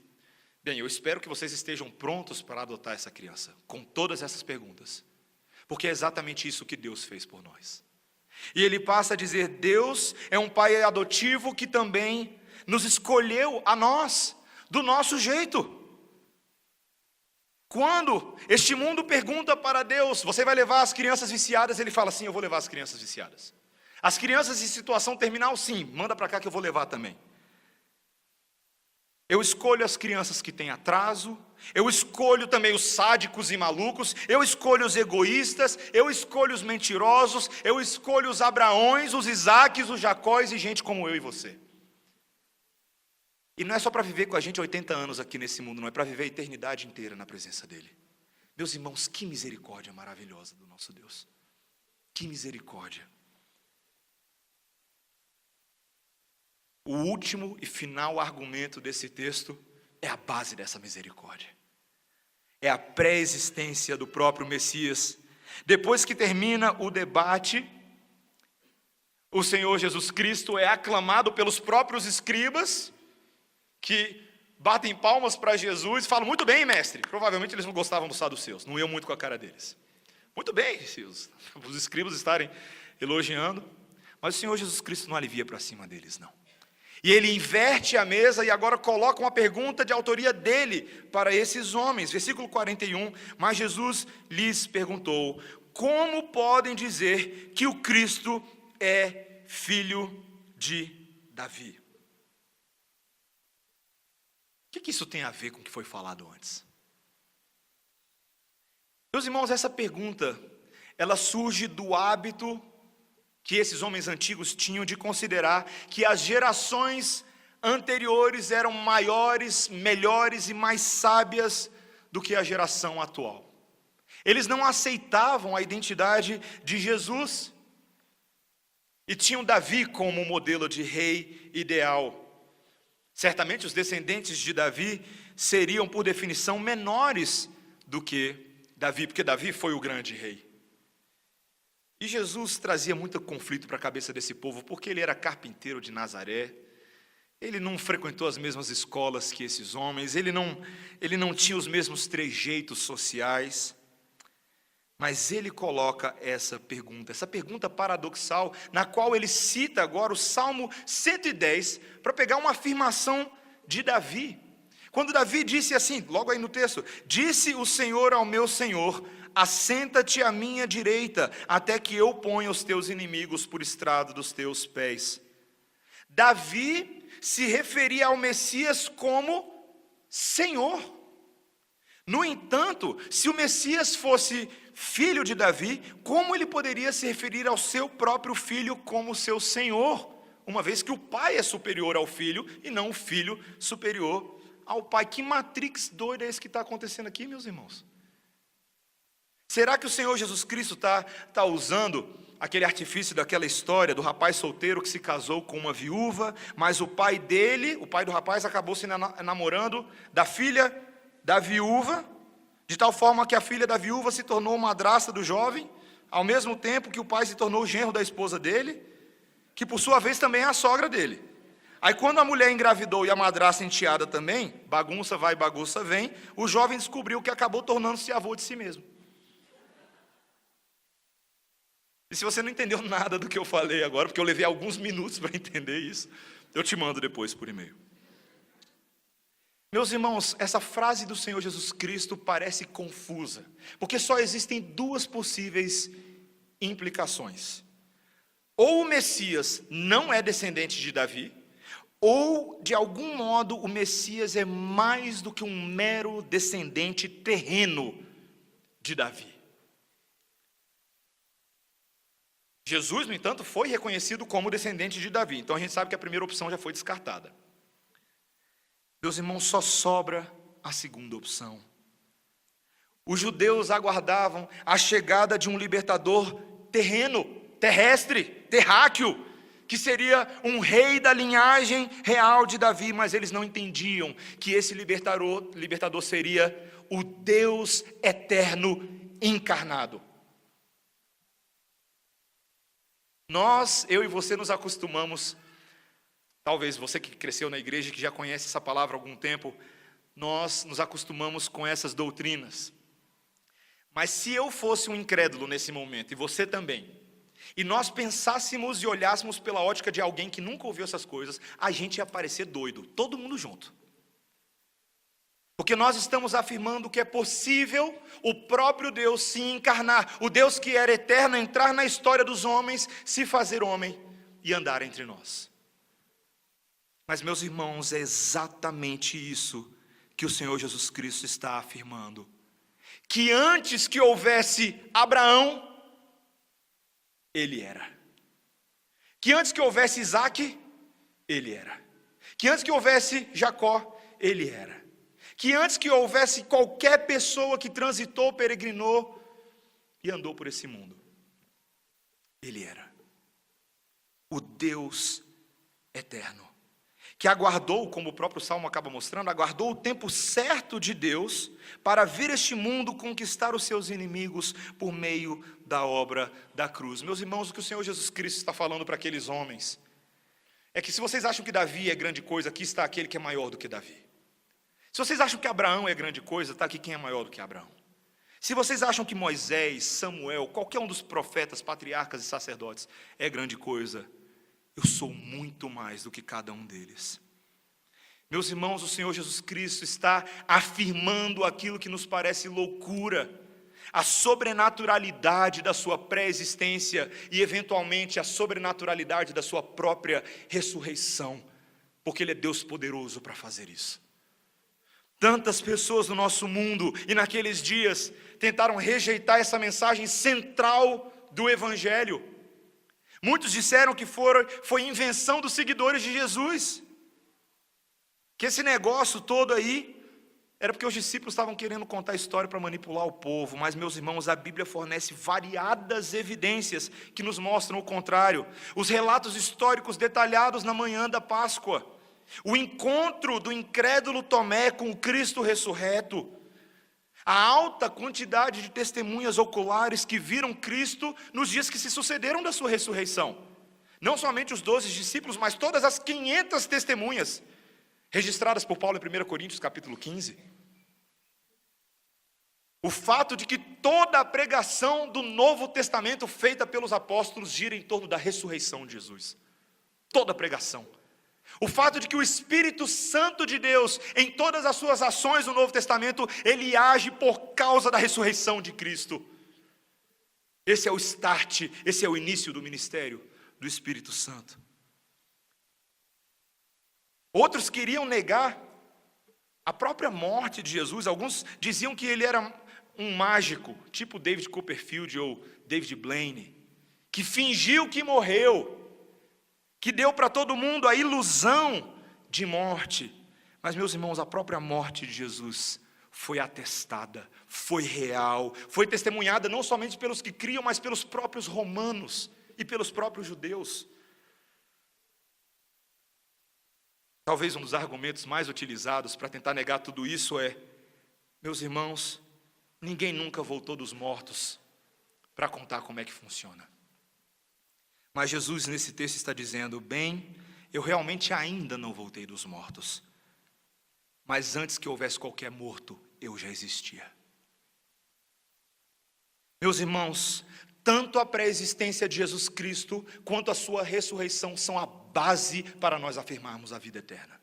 bem, eu espero que vocês estejam prontos para adotar essa criança, com todas essas perguntas, porque é exatamente isso que Deus fez por nós. E ele passa a dizer: Deus é um pai adotivo que também nos escolheu a nós, do nosso jeito. Quando este mundo pergunta para Deus: você vai levar as crianças viciadas? Ele fala: sim, eu vou levar as crianças viciadas. As crianças em situação terminal, sim, manda para cá que eu vou levar também. Eu escolho as crianças que têm atraso, eu escolho também os sádicos e malucos, eu escolho os egoístas, eu escolho os mentirosos, eu escolho os Abraões, os Isaques, os Jacóis e gente como eu e você. E não é só para viver com a gente 80 anos aqui nesse mundo, não, é para viver a eternidade inteira na presença dEle. Meus irmãos, que misericórdia maravilhosa do nosso Deus. Que misericórdia. O último e final argumento desse texto é a base dessa misericórdia. É a pré-existência do próprio Messias. Depois que termina o debate, o Senhor Jesus Cristo é aclamado pelos próprios escribas, que batem palmas para Jesus e falam: muito bem, mestre. Provavelmente eles não gostavam dos saduceus, não iam muito com a cara deles. Muito bem, os escribas estarem elogiando, mas o Senhor Jesus Cristo não alivia para cima deles, não. E ele inverte a mesa e agora coloca uma pergunta de autoria dele para esses homens. Versículo 41, mas Jesus lhes perguntou: como podem dizer que o Cristo é filho de Davi? O que isso tem a ver com o que foi falado antes? Meus irmãos, essa pergunta, ela surge do hábito que esses homens antigos tinham de considerar que as gerações anteriores eram maiores, melhores e mais sábias do que a geração atual. Eles não aceitavam a identidade de Jesus e tinham Davi como modelo de rei ideal. Certamente os descendentes de Davi seriam, por definição, menores do que Davi, porque Davi foi o grande rei. E Jesus trazia muito conflito para a cabeça desse povo, porque ele era carpinteiro de Nazaré, ele não frequentou as mesmas escolas que esses homens, ele não tinha os mesmos trejeitos sociais, mas ele coloca essa pergunta paradoxal, na qual ele cita agora o Salmo 110, para pegar uma afirmação de Davi. Quando Davi disse assim, logo aí no texto: disse o Senhor ao meu Senhor: assenta-te à minha direita, até que eu ponha os teus inimigos por estrado dos teus pés. Davi se referia ao Messias como Senhor. No entanto, se o Messias fosse filho de Davi, como ele poderia se referir ao seu próprio filho como seu Senhor, uma vez que o pai é superior ao filho e não o filho superior ao pai? Que matrix doida é esse que está acontecendo aqui, meus irmãos? Será que o Senhor Jesus Cristo está usando aquele artifício daquela história do rapaz solteiro que se casou com uma viúva, mas o pai dele, o pai do rapaz, acabou se namorando da filha da viúva, de tal forma que a filha da viúva se tornou madrasta do jovem, ao mesmo tempo que o pai se tornou o genro da esposa dele, que por sua vez também é a sogra dele. Aí quando a mulher engravidou e a madrasta enteada também, bagunça vai, bagunça vem, o jovem descobriu que acabou tornando-se avô de si mesmo. E se você não entendeu nada do que eu falei agora, porque eu levei alguns minutos para entender isso, eu te mando depois por e-mail. Meus irmãos, essa frase do Senhor Jesus Cristo parece confusa, porque só existem duas possíveis implicações. Ou o Messias não é descendente de Davi, ou, de algum modo, o Messias é mais do que um mero descendente terreno de Davi. Jesus, no entanto, foi reconhecido como descendente de Davi, então a gente sabe que a primeira opção já foi descartada. Meus irmãos, só sobra a segunda opção. Os judeus aguardavam a chegada de um libertador terreno, terrestre, terráqueo, que seria um rei da linhagem real de Davi, mas eles não entendiam que esse libertador seria o Deus eterno encarnado. Eu e você nos acostumamos, talvez você que cresceu na igreja, que já conhece essa palavra há algum tempo, nós nos acostumamos com essas doutrinas. Mas se eu fosse um incrédulo nesse momento, e você também, e nós pensássemos e olhássemos pela ótica de alguém que nunca ouviu essas coisas, a gente ia parecer doido, todo mundo junto. Porque nós estamos afirmando que é possível o próprio Deus se encarnar, o Deus que era eterno entrar na história dos homens, se fazer homem e andar entre nós. Mas, meus irmãos, é exatamente isso que o Senhor Jesus Cristo está afirmando. Que antes que houvesse Abraão, ele era. Que antes que houvesse Isaac, ele era. Que antes que houvesse Jacó, ele era. Que antes que houvesse qualquer pessoa que transitou, peregrinou e andou por esse mundo, ele era o Deus eterno, que aguardou, como o próprio Salmo acaba mostrando, aguardou o tempo certo de Deus para vir este mundo conquistar os seus inimigos por meio da obra da cruz. Meus irmãos, o que o Senhor Jesus Cristo está falando para aqueles homens é que se vocês acham que Davi é grande coisa, aqui está aquele que é maior do que Davi. Se vocês acham que Abraão é grande coisa, está aqui quem é maior do que Abraão. Se vocês acham que Moisés, Samuel, qualquer um dos profetas, patriarcas e sacerdotes é grande coisa, eu sou muito mais do que cada um deles. Meus irmãos, o Senhor Jesus Cristo está afirmando aquilo que nos parece loucura, a sobrenaturalidade da sua pré-existência e, eventualmente, a sobrenaturalidade da sua própria ressurreição, porque Ele é Deus poderoso para fazer isso. Tantas pessoas no nosso mundo e naqueles dias tentaram rejeitar essa mensagem central do Evangelho. Muitos disseram que foi invenção dos seguidores de Jesus, que esse negócio todo aí era porque os discípulos estavam querendo contar a história para manipular o povo. Mas, meus irmãos, a Bíblia fornece variadas evidências que nos mostram o contrário. Os relatos históricos detalhados na manhã da Páscoa, o encontro do incrédulo Tomé com o Cristo ressurreto, a alta quantidade de testemunhas oculares que viram Cristo nos dias que se sucederam da sua ressurreição. Não somente os 12 discípulos, mas todas as 500 testemunhas registradas por Paulo em 1 Coríntios capítulo 15. O fato de que toda a pregação do Novo Testamento feita pelos apóstolos gira em torno da ressurreição de Jesus. Toda a pregação. O fato de que o Espírito Santo de Deus, em todas as suas ações no Novo Testamento, ele age por causa da ressurreição de Cristo. Esse é o start, esse é o início do ministério do Espírito Santo. Outros queriam negar A própria morte de Jesus, alguns diziam que ele era um mágico, tipo David Copperfield ou David Blaine, que fingiu que morreu, que deu para todo mundo a ilusão de morte. Mas, meus irmãos, a própria morte de Jesus foi atestada, foi real, foi testemunhada não somente pelos que criam, mas pelos próprios romanos e pelos próprios judeus. Talvez um dos argumentos mais utilizados para tentar negar tudo isso é: meus irmãos, ninguém nunca voltou dos mortos para contar como é que funciona. Mas Jesus nesse texto está dizendo: bem, eu realmente ainda não voltei dos mortos, mas antes que houvesse qualquer morto, eu já existia. Meus irmãos, tanto a pré-existência de Jesus Cristo quanto a sua ressurreição são a base para nós afirmarmos a vida eterna.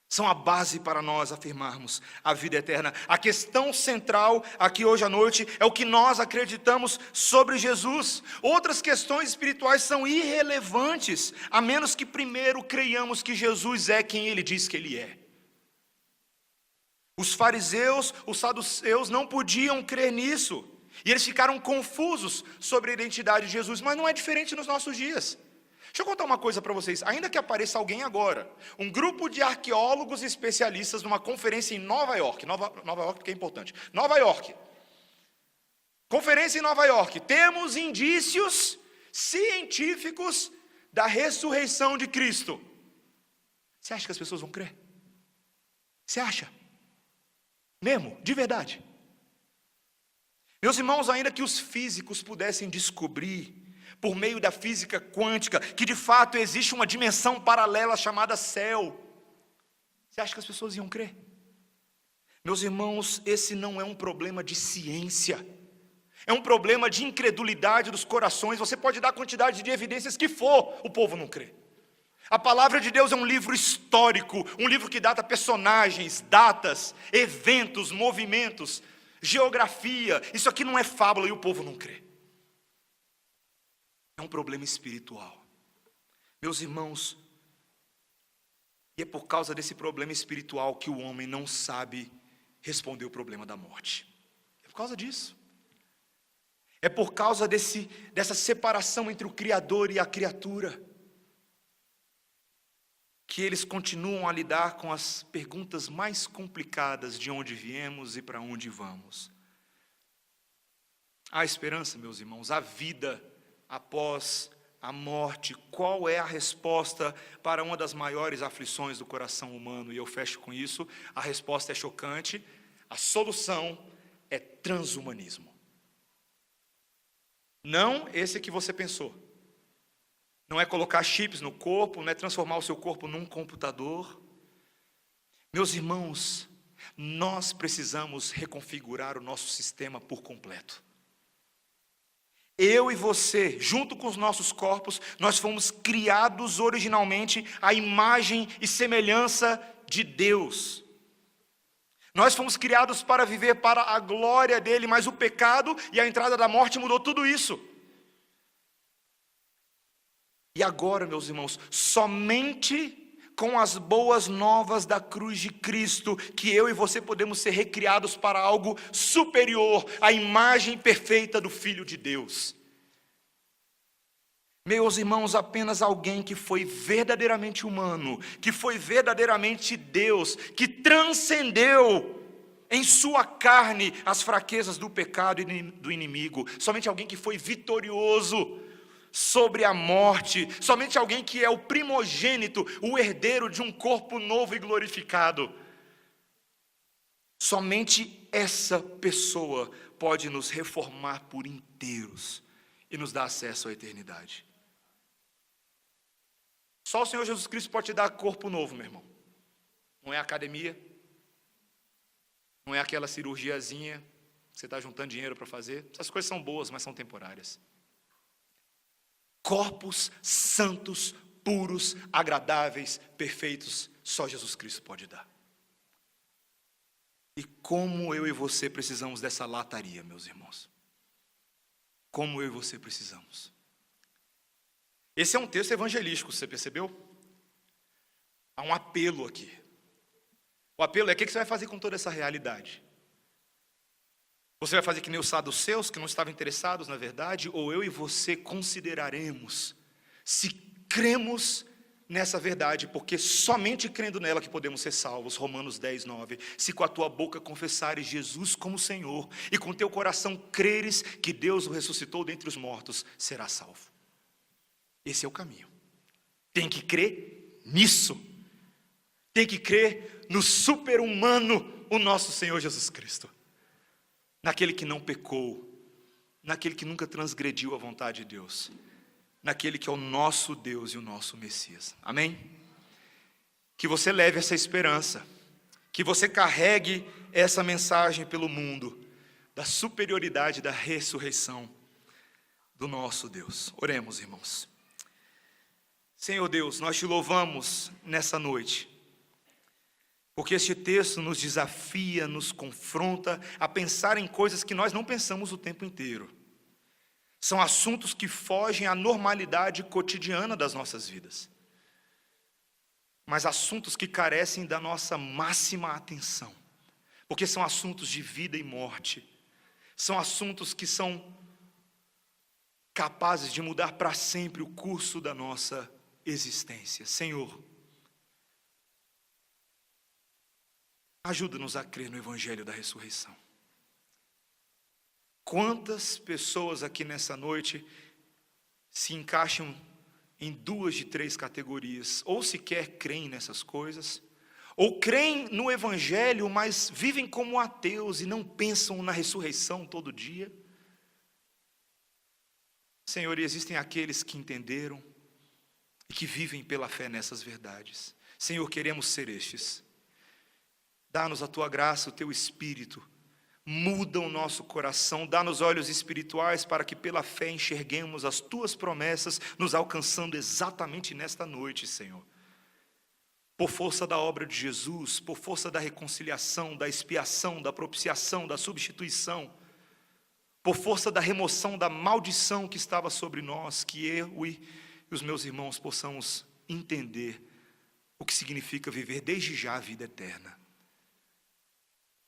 São a base para nós afirmarmos a vida eterna. A questão central aqui hoje à noite é o que nós acreditamos sobre Jesus. Outras questões espirituais são irrelevantes, a menos que primeiro creiamos que Jesus é quem Ele diz que Ele é. Os fariseus, os saduceus não podiam crer nisso. E eles ficaram confusos sobre a identidade de Jesus, mas não é diferente nos nossos dias. Deixa eu contar uma coisa para vocês, ainda que apareça alguém agora, um grupo de arqueólogos e especialistas numa conferência em Nova York, Nova York porque é importante, Nova York, conferência em Nova York, temos indícios científicos da ressurreição de Cristo. Você acha que as pessoas vão crer? Você acha? Mesmo, de verdade? Meus irmãos, ainda que os físicos pudessem descobrir, por meio da física quântica, que de fato existe uma dimensão paralela chamada céu, você acha que as pessoas iam crer? Meus irmãos, esse não é um problema de ciência, é um problema de incredulidade dos corações. Você pode dar a quantidade de evidências que for, o povo não crê. A palavra de Deus é um livro histórico, um livro que data personagens, datas, eventos, movimentos, geografia. Isso aqui não é fábula e o povo não crê. É um problema espiritual. Meus irmãos, e é por causa desse problema espiritual que o homem não sabe responder o problema da morte. É por causa disso. É por causa dessa separação entre o Criador e a criatura que eles continuam a lidar com as perguntas mais complicadas de onde viemos e para onde vamos. Há esperança, meus irmãos, há vida após a morte. Qual é a resposta para uma das maiores aflições do coração humano? E eu fecho com isso. A resposta é chocante. A solução é transhumanismo. Não esse que você pensou. Não é colocar chips no corpo, não é transformar o seu corpo num computador. Meus irmãos, nós precisamos reconfigurar o nosso sistema por completo. Eu e você, junto com os nossos corpos, nós fomos criados originalmente à imagem e semelhança de Deus. Nós fomos criados para viver para a glória dele, mas o pecado e a entrada da morte mudou tudo isso. E agora, meus irmãos, somente com as boas novas da cruz de Cristo, que eu e você podemos ser recriados para algo superior, à imagem perfeita do Filho de Deus. Meus irmãos, apenas alguém que foi verdadeiramente humano, que foi verdadeiramente Deus, que transcendeu em sua carne as fraquezas do pecado e do inimigo, somente alguém que foi vitorioso sobre a morte, somente alguém que é o primogênito, o herdeiro de um corpo novo e glorificado. Somente essa pessoa pode nos reformar por inteiros e nos dar acesso à eternidade. Só o Senhor Jesus Cristo pode te dar corpo novo, meu irmão. Não é academia, não é aquela cirurgiazinha que você está juntando dinheiro para fazer. Essas coisas são boas, mas são temporárias. Corpos santos, puros, agradáveis, perfeitos, só Jesus Cristo pode dar. E como eu e você precisamos dessa lataria, meus irmãos. Como eu e você precisamos. Esse é um texto evangelístico, você percebeu? Há um apelo aqui. O apelo é: o que você vai fazer com toda essa realidade? Você vai fazer que nem os saduceus, que não estavam interessados na verdade, ou eu e você consideraremos se cremos nessa verdade, porque somente crendo nela que podemos ser salvos. Romanos 10, 9. Se com a tua boca confessares Jesus como Senhor, e com teu coração creres que Deus o ressuscitou dentre os mortos, serás salvo. Esse é o caminho. Tem que crer nisso. Tem que crer no super-humano, o nosso Senhor Jesus Cristo. Naquele que não pecou, naquele que nunca transgrediu a vontade de Deus, naquele que é o nosso Deus e o nosso Messias. Amém? Que você leve essa esperança, que você carregue essa mensagem pelo mundo, da superioridade da ressurreição do nosso Deus. Oremos, irmãos. Senhor Deus, nós te louvamos nessa noite, porque este texto nos desafia, nos confronta a pensar em coisas que nós não pensamos o tempo inteiro. São assuntos que fogem à normalidade cotidiana das nossas vidas, mas assuntos que carecem da nossa máxima atenção, porque são assuntos de vida e morte, são assuntos que são capazes de mudar para sempre o curso da nossa existência. Senhor, ajuda-nos a crer no Evangelho da ressurreição. Quantas pessoas aqui nessa noite se encaixam em 2 de 3 categorias, ou sequer creem nessas coisas, ou creem no Evangelho, mas vivem como ateus e não pensam na ressurreição todo dia? Senhor, e existem aqueles que entenderam e que vivem pela fé nessas verdades. Senhor, queremos ser estes. Dá-nos a tua graça, o teu Espírito, muda o nosso coração, dá-nos olhos espirituais para que pela fé enxerguemos as tuas promessas nos alcançando exatamente nesta noite, Senhor. Por força da obra de Jesus, por força da reconciliação, da expiação, da propiciação, da substituição, por força da remoção da maldição que estava sobre nós, que eu e os meus irmãos possamos entender o que significa viver desde já a vida eterna.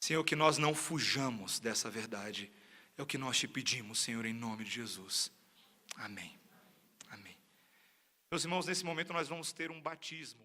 Senhor, que nós não fujamos dessa verdade, é o que nós te pedimos, Senhor, em nome de Jesus. Amém. Amém. Meus irmãos, nesse momento nós vamos ter um batismo.